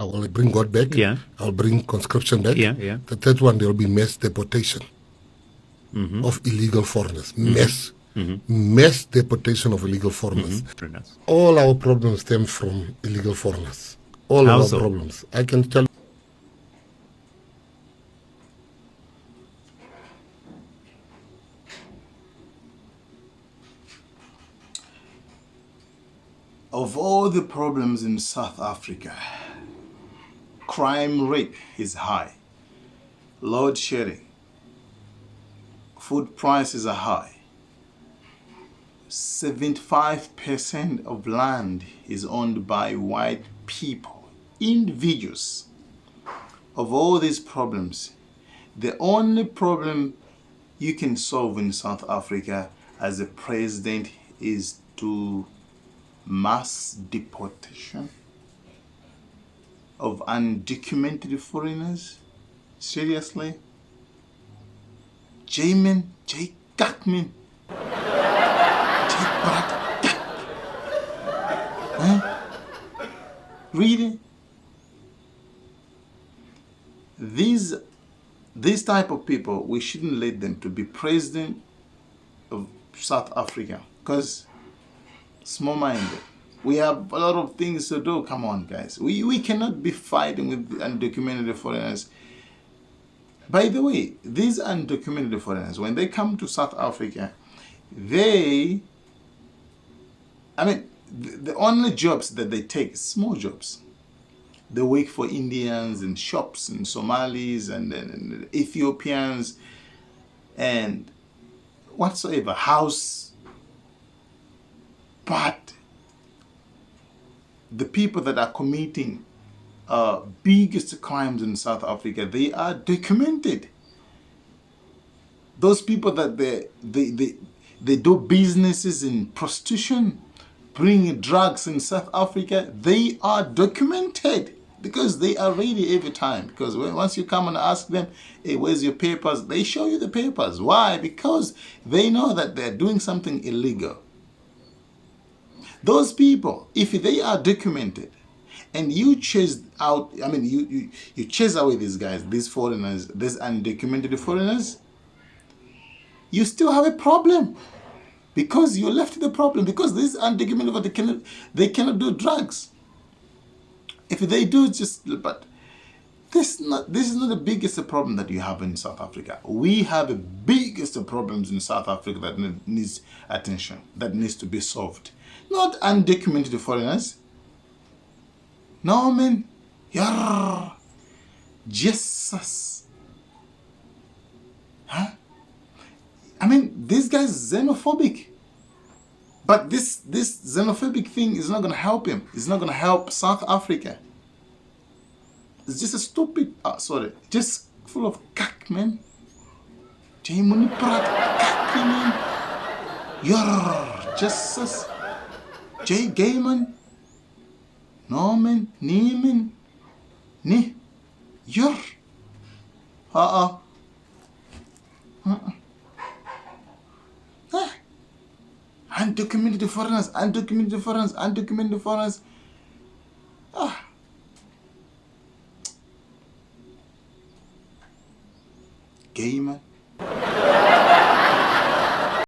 I will bring God back. Yeah. I'll bring conscription back. Yeah, yeah. The third one, there will be mass deportation of illegal foreigners. Mass deportation of illegal foreigners. All our problems stem from illegal foreigners. All How of our so? problems. I can tell. Of all the problems in South Africa, crime rate is high, load shedding, food prices are high, 75% of land is owned by white people, individuals. Of all these problems, the only problem you can solve in South Africa as a president is to mass deportation of undocumented foreigners? Seriously? J-Man, J. Gakman, J. Brat, huh? Really? These type of people, we shouldn't let them to be president of South Africa, because small-minded. We have a lot of things to do. Come on, guys. We cannot be fighting with undocumented foreigners. By the way, these undocumented foreigners, when they come to South Africa, the only jobs that they take, small jobs. They work for Indians and shops and Somalis and Ethiopians and whatsoever, house. But the people that are committing biggest crimes in South Africa, they are documented. Those people that they do businesses in prostitution, bring drugs in South Africa, they are documented because they are ready every time. Because once you come and ask them, hey, where's your papers? They show you the papers. Why? Because they know that they're doing something illegal. Those people, if they are documented, and you chase out, you chase away these guys, these foreigners, these undocumented foreigners, you still have a problem. Because you left the problem. Because these undocumented, they cannot do drugs. If they do, but this is not the biggest problem that you have in South Africa. We have the biggest problems in South Africa that needs attention, that needs to be solved. Not undocumented foreigners. No, man. Yeah. Jesus. Huh? This guy's xenophobic. But this xenophobic thing is not going to help him. It's not going to help South Africa. It's just a stupid, just full of cack, man. Jay Muniprat, cack, man. You're Jesus. Jay Gayman. Norman, Neiman, Ni, You're. Undocumented foreigners, undocumented foreigners, undocumented foreigners. Gay man.